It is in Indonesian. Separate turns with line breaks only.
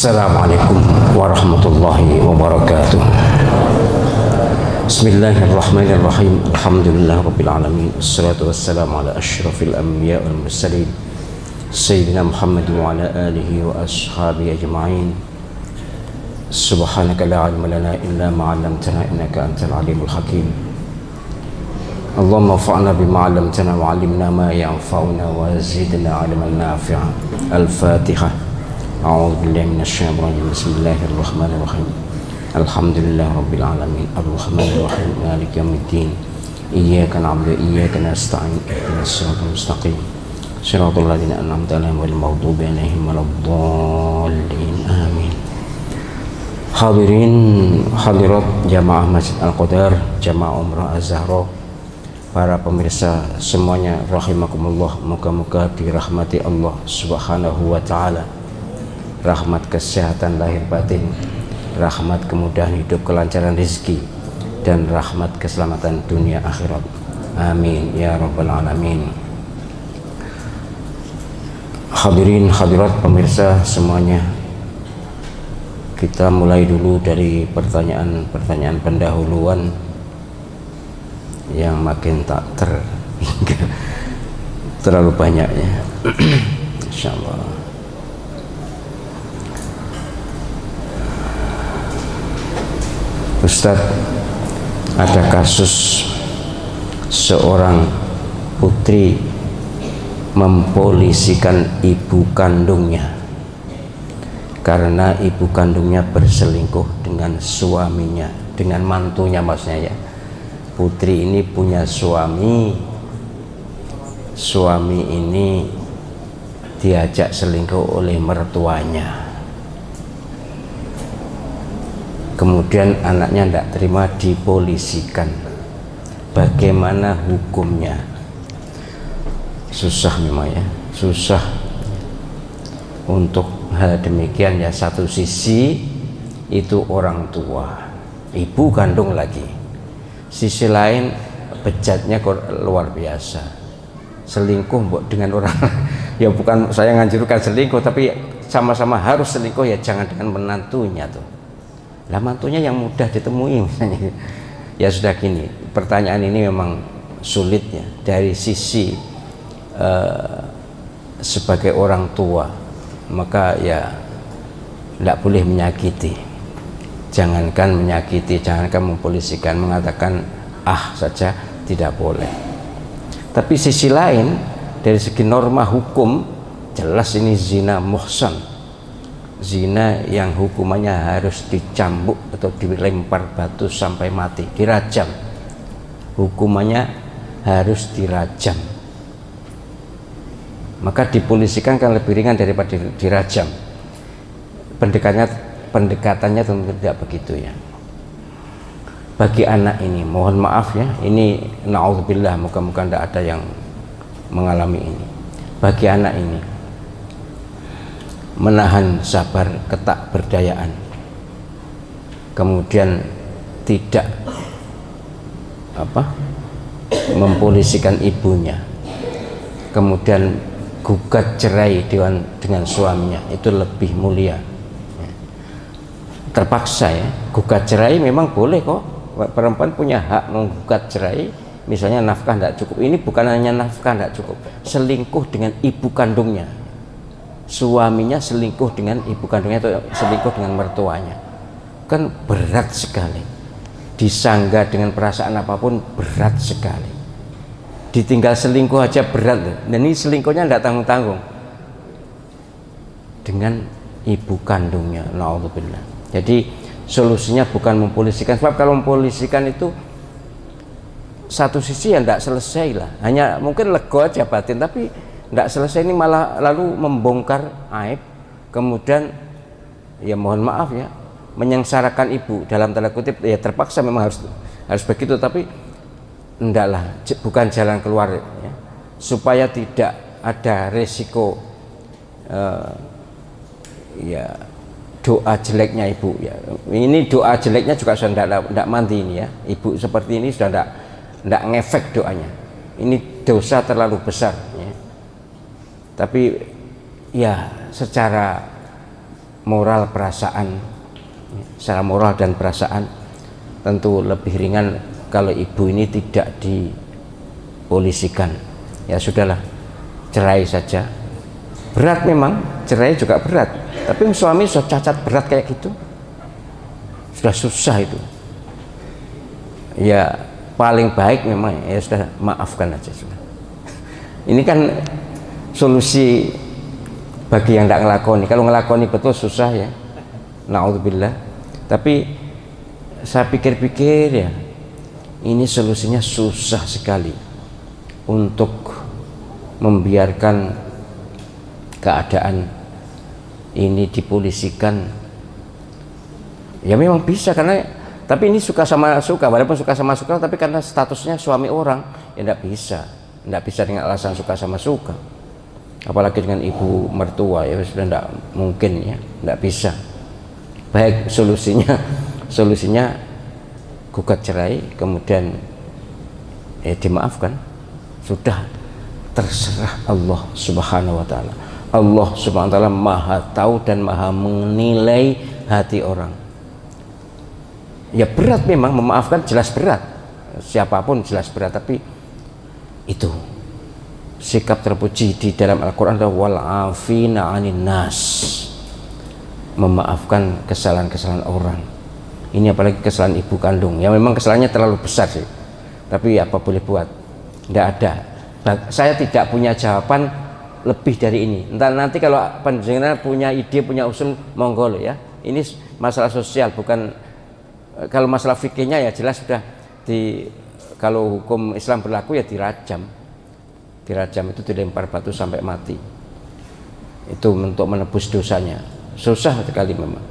Assalamualaikum warahmatullahi wabarakatuh. Bismillahirrahmanirrahim. Alhamdulillahirabbil alamin. Wassalatu wassalamu ala asyrafil anbiya wal mursalin sayyidina Muhammadin wa ala alihi wa ashabihi ajma'in. Subhanaka la ilma lana illa ma 'allamtana innaka antal alimul hakim. Allahumma fa'na bima 'allamtana wa 'allimna ma yanfa'una wa zidna 'ilman nafi'a. Al-Fatihah. A'udzu billahi minasyaitonir rajim. Bismillahirrahmanirrahim. Alhamdulillahirabbil alamin. Arrahmanir rahim. Maliki yaumiddin. Iyyaka na'budu wa iyyaka nasta'in. Ihdinas siratal mustaqim. Shiratal ladzina an'amta 'alaihim ghairil maghdubi 'alaihim waladdallin. Amin. Hadirin hadirat jamaah Masjid Al-Qadar, jamaah Umrah Az-Zahra, para pemirsa semuanya rahimakumullah, moga-moga dirahmati Allah Subhanahu wa taala. Rahmat kesehatan lahir batin, rahmat kemudahan hidup, kelancaran rezeki, dan rahmat keselamatan dunia akhirat. Amin ya rabbal alamin. Hadirin hadirat pemirsa semuanya, kita mulai dulu dari pertanyaan-pertanyaan pendahuluan yang makin tak terlalu banyak ya. Insyaallah. Ustadz, ada kasus seorang putri mempolisikan ibu kandungnya karena ibu kandungnya berselingkuh dengan suaminya, dengan mantunya maksudnya ya. Putri ini punya suami ini diajak selingkuh oleh mertuanya. Kemudian anaknya tidak terima, dipolisikan. Bagaimana hukumnya? Susah memang ya, susah untuk hal demikian ya. Satu sisi itu orang tua, ibu kandung lagi. Sisi lain bejatnya luar biasa. Selingkuh dengan orang ya, bukan saya nganjurkan selingkuh, tapi sama-sama harus selingkuh ya, jangan dengan menantunya tuh. Lah mantunya yang mudah ditemui misalnya. Ya sudah gini, pertanyaan ini memang sulit ya dari sisi sebagai orang tua, maka ya tidak boleh menyakiti. Jangankan menyakiti, jangankan mempolisikan, mengatakan saja tidak boleh. Tapi sisi lain dari segi norma hukum jelas ini zina muhsan, zina yang hukumannya harus dicambuk atau dilempar batu sampai mati, dirajam. Hukumannya harus dirajam. Maka dipolisikan kan lebih ringan daripada dirajam. Pendekatannya tentu tidak begitu ya. Bagi anak ini, mohon maaf ya, ini na'udzubillah, moga-moga tidak ada yang mengalami ini. Bagi anak ini, menahan sabar, ketak berdayaan, kemudian tidak mempolisikan ibunya, kemudian gugat cerai dengan suaminya, itu lebih mulia. Terpaksa ya, gugat cerai memang boleh kok, perempuan punya hak menggugat cerai, misalnya nafkah tidak cukup. Ini bukan hanya nafkah tidak cukup, selingkuh dengan ibu kandungnya, suaminya selingkuh dengan ibu kandungnya atau selingkuh dengan mertuanya, kan berat sekali. Disangga dengan perasaan apapun berat sekali. Ditinggal selingkuh aja berat loh. Dan ini selingkuhnya tidak tanggung-tanggung dengan ibu kandungnya, na'udzubillah. Jadi solusinya bukan mempolisikan, sebab kalau mempolisikan itu satu sisi ya tidak selesai lah, hanya mungkin lego aja batin, tapi tidak selesai, ini malah lalu membongkar aib, kemudian ya mohon maaf ya, menyengsarakan ibu dalam tanda kutip ya, terpaksa memang harus begitu, tapi ndaklah, bukan jalan keluar ya, supaya tidak ada resiko ya doa jeleknya ibu ya. Ini doa jeleknya juga sudah tidak mandi ini ya, ibu seperti ini sudah tidak ngefek doanya, ini dosa terlalu besar ya. Tapi ya secara moral perasaan, secara moral dan perasaan tentu lebih ringan kalau ibu ini tidak dipolisikan. Ya sudahlah, cerai saja. Berat memang, cerai juga berat, tapi suami sudah cacat berat kayak gitu sudah susah itu. Ya paling baik memang ya sudah, maafkan aja sudah. Ini kan solusi bagi yang tidak ngelakoni. Kalau ngelakoni betul susah ya, naudzubillah. Tapi saya pikir-pikir ya, ini solusinya susah sekali untuk membiarkan keadaan ini dipolisikan. Ya memang bisa, karena tapi ini suka sama suka, walaupun suka sama suka, tapi karena statusnya suami orang ya tidak bisa dengan alasan suka sama suka, apalagi dengan ibu mertua ya sudah tidak mungkin ya, tidak bisa. Baik solusinya gugat cerai, kemudian dimaafkan, sudah terserah Allah Subhanahu wa taala. Allah Subhanahu wa taala Maha tahu dan Maha menilai hati orang. Ya berat memang memaafkan, jelas berat, siapapun jelas berat, tapi itu sikap terpuji di dalam Al-Quran adalah wal afina 'anin nas, memaafkan kesalahan-kesalahan orang. Ini apalagi kesalahan ibu kandung, ya memang kesalahannya terlalu besar sih, tapi apa boleh buat, tidak ada. Saya tidak punya jawaban lebih dari ini. Entah nanti kalau pendengar punya ide, punya usul, monggo ya. Ini masalah sosial, bukan. Kalau masalah fikihnya ya jelas sudah kalau hukum Islam berlaku ya dirajam itu, dilempar batu sampai mati, itu untuk menebus dosanya. Susah sekali memang.